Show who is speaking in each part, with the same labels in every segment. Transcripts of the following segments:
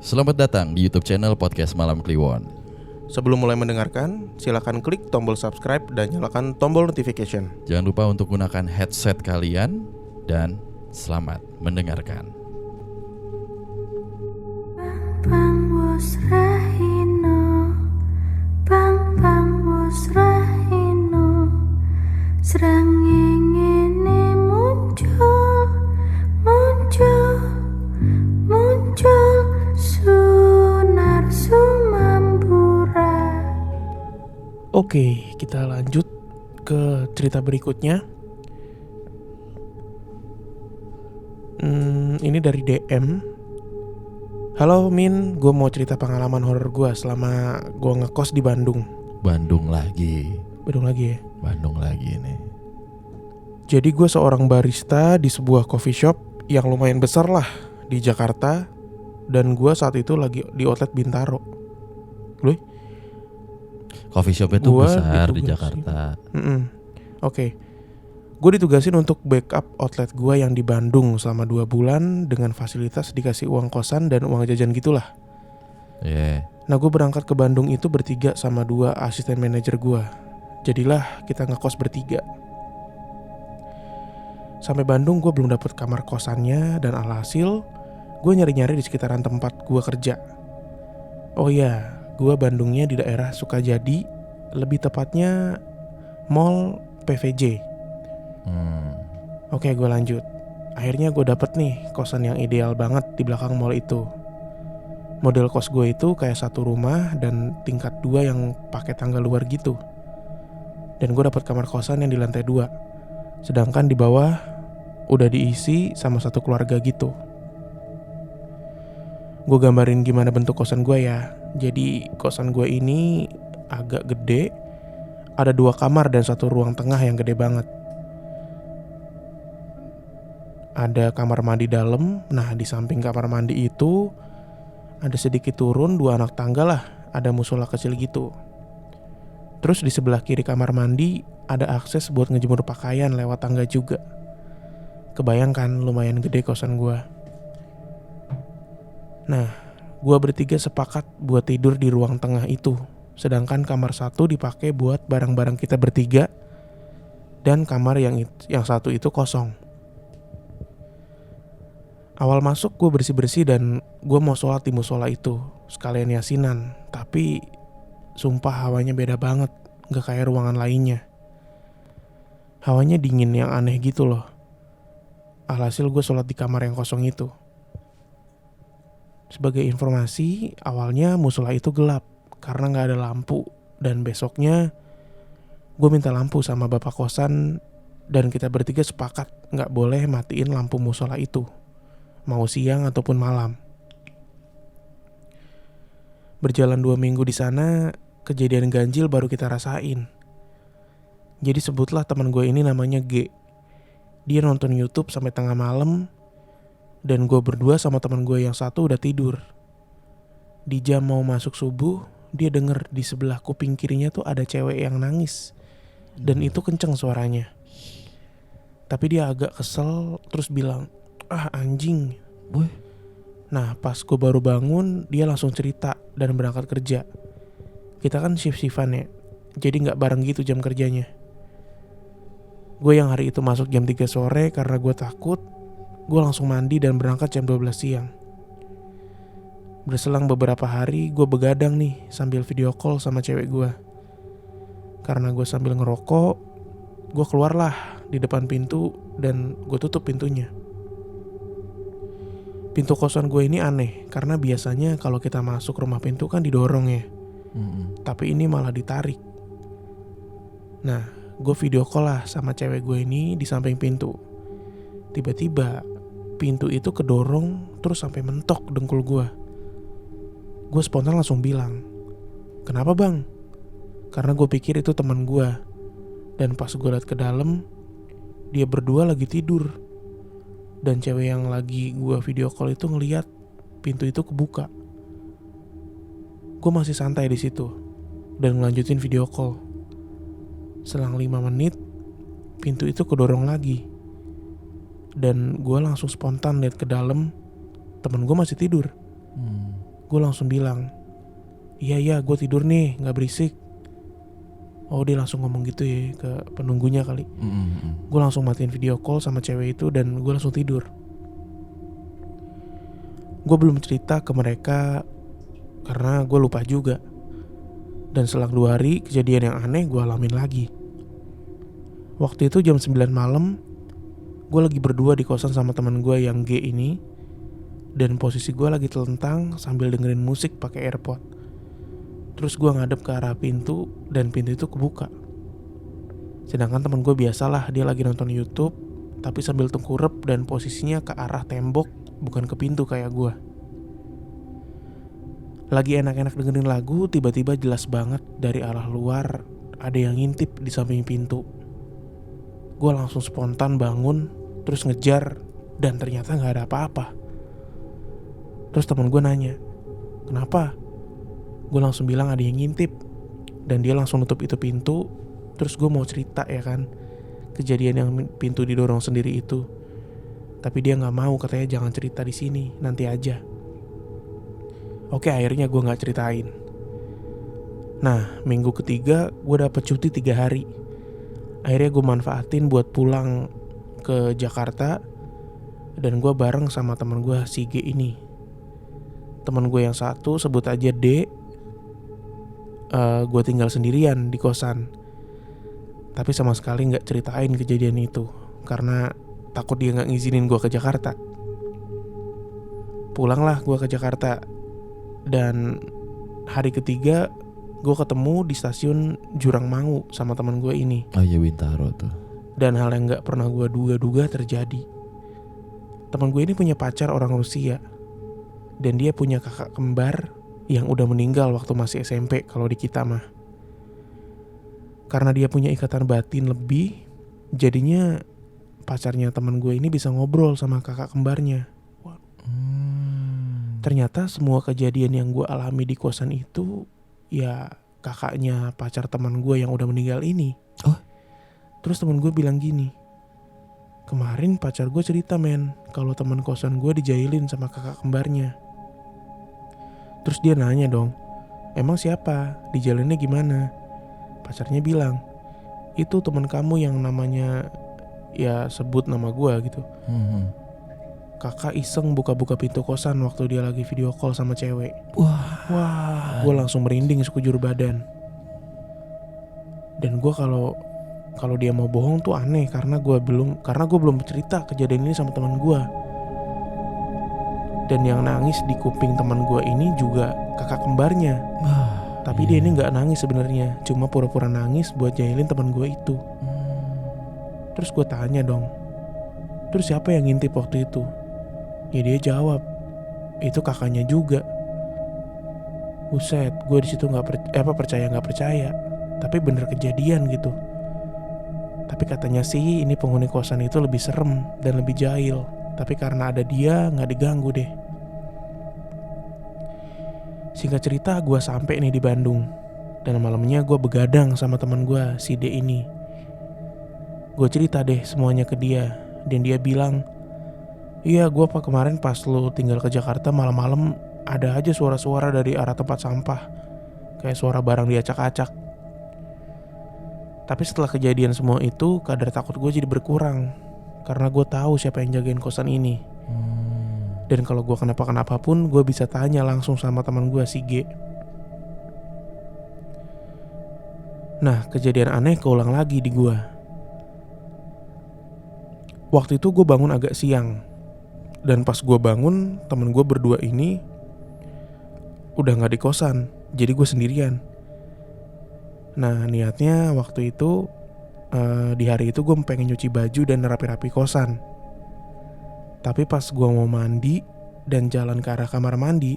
Speaker 1: Selamat datang di YouTube channel Podcast Malam Kliwon.
Speaker 2: Sebelum mulai mendengarkan, silakan klik tombol subscribe dan nyalakan tombol notification.
Speaker 1: Jangan lupa untuk gunakan headset kalian dan selamat mendengarkan.
Speaker 3: Bang wos rahino, bang wos rahino, srengenge muncul sunar sumambura.
Speaker 2: Oke, kita lanjut ke cerita berikutnya. Ini dari DM. Halo Min, gue mau cerita pengalaman horor gue selama gue ngekos di Bandung.
Speaker 1: Bandung lagi
Speaker 2: ya.
Speaker 1: Bandung lagi nih.
Speaker 2: Jadi gue seorang barista di sebuah coffee shop yang lumayan besar lah di Jakarta. Dan gue saat itu lagi di outlet Bintaro. Loh?
Speaker 1: Coffee shop itu besar di Jakarta.
Speaker 2: Oke. Gue ditugasin untuk backup outlet gue yang di Bandung selama 2 bulan dengan fasilitas dikasih uang kosan dan uang jajan gitulah.
Speaker 1: Yeah.
Speaker 2: Nah gue berangkat ke Bandung itu bertiga sama 2 asisten manajer gue. Jadilah kita ngekos bertiga. Sampai Bandung gue belum dapet kamar kosannya dan alhasil gue nyari-nyari di sekitaran tempat gue kerja. Oh iya, gue Bandungnya di daerah Sukajadi, lebih tepatnya Mall PVJ. Oke, gue lanjut. Akhirnya gue dapet nih kosan yang ideal banget di belakang mall itu. Model kos gue itu kayak satu rumah dan tingkat 2 yang pakai tangga luar gitu. Dan gue dapet kamar kosan yang di lantai 2. Sedangkan di bawah udah diisi sama satu keluarga gitu. Gue gambarin gimana bentuk kosan gue ya. Jadi kosan gue ini agak gede. Ada 2 kamar dan 1 ruang tengah yang gede banget. Ada kamar mandi dalam. Nah di samping kamar mandi itu ada sedikit turun 2 anak tangga lah. Ada musola kecil gitu. Terus di sebelah kiri kamar mandi ada akses buat ngejemur pakaian lewat tangga juga. Kebayangkan lumayan gede kosan gue. Nah, gue bertiga sepakat buat tidur di ruang tengah itu. Sedangkan kamar 1 dipakai buat barang-barang kita bertiga. Dan kamar yang satu itu kosong. Awal masuk gue bersih-bersih dan gue mau sholat di musola itu. Sekalian yasinan. Tapi sumpah hawanya beda banget. Gak kayak ruangan lainnya. Hawanya dingin yang aneh gitu loh. Alhasil gue sholat di kamar yang kosong itu. Sebagai informasi, awalnya musola itu gelap karena gak ada lampu. Dan besoknya gue minta lampu sama bapak kosan dan kita bertiga sepakat gak boleh matiin lampu musola itu, mau siang ataupun malam. Berjalan 2 minggu di sana, kejadian ganjil baru kita rasain. Jadi sebutlah teman gue ini namanya G. Dia nonton YouTube sampai tengah malam. Dan gue berdua sama teman gue yang satu udah tidur. Di jam mau masuk subuh, dia denger di sebelah kuping kirinya tuh ada cewek yang nangis. Dan itu kenceng suaranya. Tapi dia agak kesel terus bilang, "Ah anjing." Nah pas gue baru bangun, dia langsung cerita dan berangkat kerja. Kita kan shift-shiftan ya, jadi gak bareng gitu jam kerjanya. Gue yang hari itu masuk jam 3 sore karena gue takut. Gue langsung mandi dan berangkat jam 12 siang. Berselang beberapa hari gue begadang nih sambil video call sama cewek gue. Karena gue sambil ngerokok, gue keluarlah di depan pintu dan gue tutup pintunya. Pintu kosan gue ini aneh karena biasanya kalau kita masuk rumah pintu kan didorong ya. Tapi ini malah ditarik. Nah gue video call lah sama cewek gue ini di samping pintu. Tiba-tiba pintu itu kedorong terus sampai mentok dengkul gue. Gue spontan langsung bilang, "Kenapa bang?" Karena gue pikir itu teman gue. Dan pas gue liat ke dalam, dia berdua lagi tidur. Dan cewek yang lagi gue video call itu ngeliat pintu itu kebuka. Gue masih santai di situ dan ngelanjutin video call. Selang 5 menit, pintu itu kedorong lagi. Dan gue langsung spontan lihat ke dalam, temen gue masih tidur. Gue langsung bilang, iya gue tidur nih, gak berisik. Oh dia langsung ngomong gitu ya ke penunggunya kali. Gue langsung matiin video call sama cewek itu dan gue langsung tidur. Gue belum cerita ke mereka karena gue lupa juga. Dan selang 2 hari kejadian yang aneh gue alamin lagi. Waktu itu jam 9 malam, gue lagi berdua di kosan sama teman gue yang G ini. Dan posisi gue lagi telentang sambil dengerin musik pakai AirPod. Terus gue ngadep ke arah pintu dan pintu itu kebuka. Sedangkan teman gue biasalah dia lagi nonton YouTube tapi sambil tengkurap dan posisinya ke arah tembok bukan ke pintu kayak gue. Lagi enak-enak dengerin lagu, tiba-tiba jelas banget dari arah luar ada yang ngintip di samping pintu. Gue langsung spontan bangun, terus ngejar, dan ternyata gak ada apa-apa. Terus temen gue nanya, kenapa? Gue langsung bilang ada yang ngintip, dan dia langsung nutup itu pintu. Terus gue mau cerita ya kan, kejadian yang pintu didorong sendiri itu. Tapi dia gak mau, katanya jangan cerita di sini, nanti aja. Oke, akhirnya gue gak ceritain. Nah, minggu ketiga gue dapet cuti 3 hari. Akhirnya gue manfaatin buat pulang ke Jakarta. Dan gue bareng sama temen gue si G ini. Temen gue yang satu sebut aja D. Gue tinggal sendirian di kosan. Tapi sama sekali gak ceritain kejadian itu karena takut dia gak ngizinin gue ke Jakarta. Pulanglah gue ke Jakarta. Dan hari ketiga gue ketemu di stasiun Jurang Mangu sama teman gue ini.
Speaker 1: Oh iya, Bintaro tuh.
Speaker 2: Dan hal yang gak pernah gue duga-duga terjadi. Teman gue ini punya pacar orang Rusia. Dan dia punya kakak kembar yang udah meninggal waktu masih SMP kalau di kita mah. Karena dia punya ikatan batin lebih, jadinya pacarnya teman gue ini bisa ngobrol sama kakak kembarnya. Ternyata semua kejadian yang gue alami di kosan itu ya kakaknya pacar teman gue yang udah meninggal ini.
Speaker 1: Oh.
Speaker 2: Terus teman gue bilang gini, kemarin pacar gue cerita men kalau teman kosan gue dijailin sama kakak kembarnya. Terus dia nanya dong, emang siapa? Dijailinnya gimana? Pacarnya bilang, itu teman kamu yang namanya, ya sebut nama gue gitu. Kakak iseng buka-buka pintu kosan waktu dia lagi video call sama cewek. Wah, gue langsung merinding sekujur badan. Dan gue kalau dia mau bohong tuh aneh karena gue belum cerita kejadian ini sama teman gue. Dan yang nangis di kuping teman gue ini juga kakak kembarnya. Tapi dia ini nggak nangis sebenarnya, cuma pura-pura nangis buat jahilin teman gue itu. Terus gue tanya dong, terus siapa yang ngintip waktu itu? Ya dia jawab, itu kakaknya juga. Buset, gue di situ percaya nggak percaya, tapi bener kejadian gitu. Tapi katanya sih ini penghuni kosan itu lebih serem dan lebih jahil. Tapi karena ada dia nggak diganggu deh. Singkat cerita gue sampai nih di Bandung. Dan malamnya gue begadang sama teman gue si D ini. Gue cerita deh semuanya ke dia. Dan dia bilang, iya gue kemarin pas lu tinggal ke Jakarta malam-malam ada aja suara-suara dari arah tempat sampah. Kayak suara barang diacak-acak. Tapi setelah kejadian semua itu kadar takut gue jadi berkurang. Karena gue tahu siapa yang jagain kosan ini. Dan kalau gue kenapa-kenapa pun gue bisa tanya langsung sama teman gue si G. Nah kejadian aneh keulang lagi di gue. Waktu itu gue bangun agak siang. Dan pas gue bangun temen gue berdua ini udah gak di kosan. Jadi gue sendirian. Nah niatnya waktu itu di hari itu gue pengen nyuci baju dan rapi-rapi kosan. Tapi pas gue mau mandi dan jalan ke arah kamar mandi,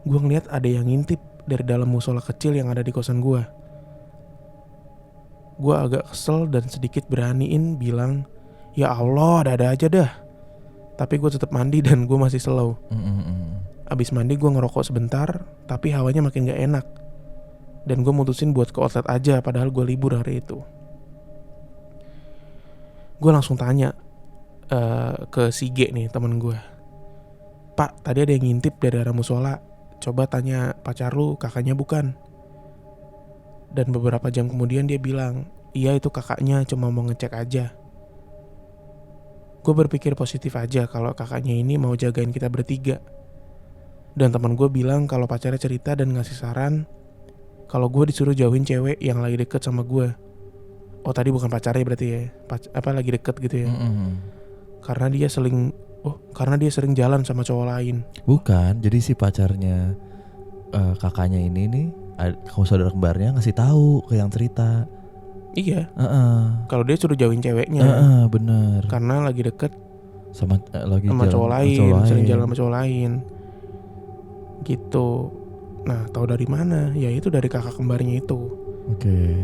Speaker 2: gue ngeliat ada yang ngintip dari dalam musola kecil yang ada di kosan gue. Gue agak kesel dan sedikit beraniin bilang, ya Allah ada aja dah. Tapi gue tetap mandi dan gue masih slow. Abis mandi gue ngerokok sebentar, tapi hawanya makin gak enak. Dan gue mutusin buat ke outlet aja padahal gue libur hari itu. Gue langsung tanya ke si G nih temen gue, Pak tadi ada yang ngintip dari arah musola. coba tanya pacar lu, kakaknya bukan. Dan beberapa jam kemudian dia bilang, iya itu kakaknya, cuma mau ngecek aja. Gue berpikir positif aja kalau kakaknya ini mau jagain kita bertiga. Dan teman gue bilang kalau pacarnya cerita dan ngasih saran kalau gue disuruh jauhin cewek yang lagi deket sama gue. Oh tadi bukan pacarnya berarti ya, lagi deket gitu ya. Karena dia sering jalan sama cowok lain.
Speaker 1: Bukan, jadi si pacarnya kakaknya ini nih, kamu saudara kembarnya ngasih tahu ke yang cerita.
Speaker 2: Iya. Kalau dia suruh jauhin ceweknya.
Speaker 1: Bener.
Speaker 2: Karena lagi deket
Speaker 1: sama
Speaker 2: cowok lain, sering jalan sama cowok lain. Gitu. Nah, tahu dari mana? Ya itu dari kakak kembarnya itu.
Speaker 1: Oke.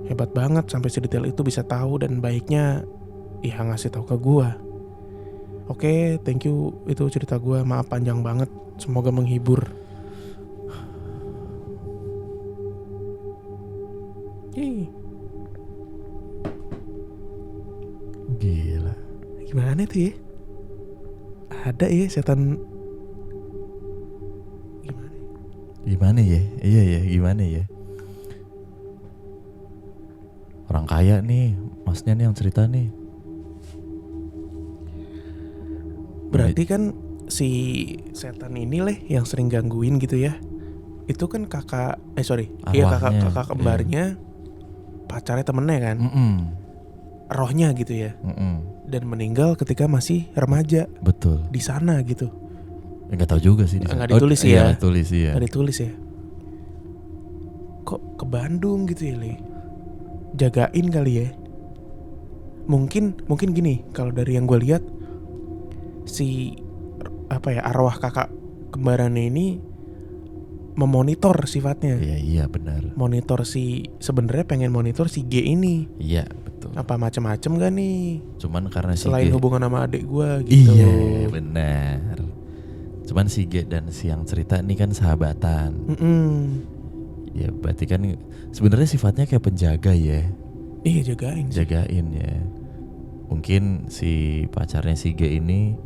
Speaker 2: Hebat banget sampai sedetail itu bisa tahu dan baiknya ya ngasih tahu ke gua. Oke, thank you, itu cerita gua. Maaf panjang banget. Semoga menghibur. Yeay.
Speaker 1: Gila.
Speaker 2: Gimana tuh ya? Ada ya setan.
Speaker 1: Gimana ya? Iya ya, gimana ya? Orang kaya nih, masnya nih yang cerita nih.
Speaker 2: Berarti kan si setan ini leh yang sering gangguin gitu ya. Itu kan kakak
Speaker 1: Arwahnya,
Speaker 2: kembarnya, pacarnya temennya kan. Rohnya gitu ya. Dan meninggal ketika masih remaja.
Speaker 1: Betul.
Speaker 2: Di sana gitu.
Speaker 1: Enggak tahu juga sih.
Speaker 2: Nggak ditulis ya.
Speaker 1: Nggak ditulis ya.
Speaker 2: Nggak ditulis ya. Kok ke Bandung gitu ya Le? Jagain kali ya. Mungkin gini, kalau dari yang gue lihat si arwah kakak kembarannya ini memonitor sifatnya.
Speaker 1: Iya benar.
Speaker 2: Monitor sebenarnya pengen monitor si G ini.
Speaker 1: Iya betul.
Speaker 2: Apa macem-macem gak nih?
Speaker 1: Cuman karena si
Speaker 2: selain
Speaker 1: G,
Speaker 2: hubungan sama adik gue gitu.
Speaker 1: Iya benar. Cuman si G dan si yang cerita ini kan sahabatan. Ya berarti kan sebenarnya sifatnya kayak penjaga ya.
Speaker 2: Iya jagain
Speaker 1: ya. Mungkin si pacarnya si G ini,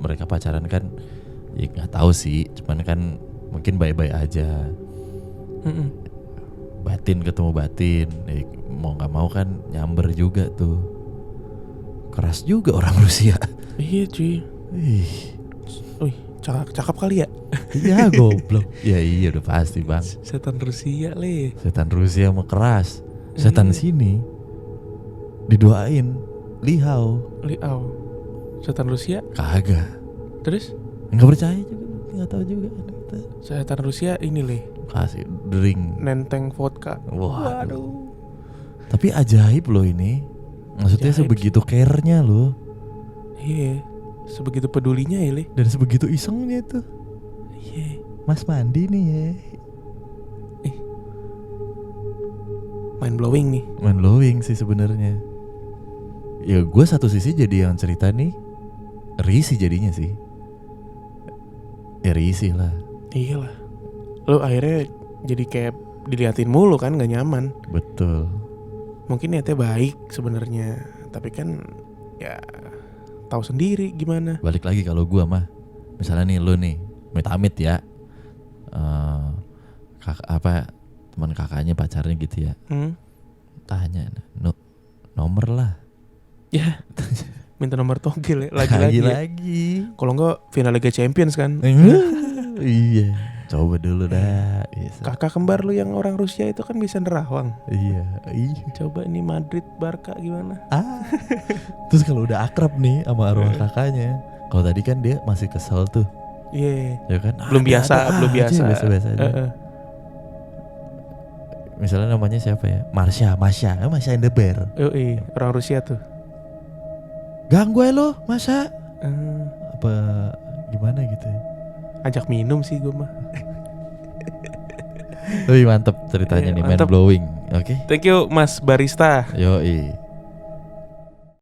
Speaker 1: mereka pacaran kan ya nggak tahu sih, cuman kan mungkin baik-baik aja. Batin ketemu batin, mau nggak mau kan nyamber juga tuh. Keras juga orang Rusia.
Speaker 2: Iya cuy. Wih, cakep kali ya.
Speaker 1: Iya goblok. Ya iya udah pasti bang.
Speaker 2: Setan Rusia Le.
Speaker 1: Setan Rusia mah keras. Setan sini didoain lihau.
Speaker 2: Setan Rusia
Speaker 1: Kagak.
Speaker 2: terus
Speaker 1: Nggak percaya juga, nggak tahu juga.
Speaker 2: setan Rusia ini Le,
Speaker 1: Kasih drink
Speaker 2: nenteng vodka.
Speaker 1: Waduh. Tapi ajaib loh ini. Maksudnya
Speaker 2: Ajaib.
Speaker 1: sebegitu care-nya loh.
Speaker 2: Iya, sebegitu pedulinya ya Le.
Speaker 1: Dan sebegitu isengnya tuh.
Speaker 2: Iya.
Speaker 1: Mas mandi nih ya.
Speaker 2: Mind blowing nih.
Speaker 1: Mind blowing sih sebenarnya. Ya gue satu sisi jadi yang cerita nih risih jadinya sih. Ya risih lah.
Speaker 2: Iyalah. Lo akhirnya jadi kayak diliatin mulu kan, gak nyaman.
Speaker 1: Betul.
Speaker 2: Mungkin niatnya baik sebenarnya, tapi kan ya tahu sendiri gimana.
Speaker 1: Balik lagi kalau gue mah, misalnya nih lo nih amit-amit ya, teman kakaknya pacarnya gitu ya, tanya nomor lah.
Speaker 2: Ya, minta nomor togel ya, lagi-lagi. Kalau enggak final Liga Champions kan.
Speaker 1: Iya, coba dulu dah. Bisa.
Speaker 2: Kakak kembar lu yang orang Rusia itu kan bisa nerawang.
Speaker 1: Iya.
Speaker 2: Coba ini Madrid Barca gimana?
Speaker 1: Terus kalau udah akrab nih sama arwah kakaknya, kalau tadi kan dia masih kesel tuh.
Speaker 2: Iya.
Speaker 1: Ya kan?
Speaker 2: Belum biasa.
Speaker 1: Biasa aja. Misalnya namanya siapa ya? Masya in the bear.
Speaker 2: Orang Rusia tuh.
Speaker 1: Ganggu lo, masa? Apa gimana gitu ya?
Speaker 2: Ajak minum sih gue mah.
Speaker 1: Tapi mantep ceritanya nih, mind blowing. Oke.
Speaker 2: Thank you Mas Barista.
Speaker 1: Yoi.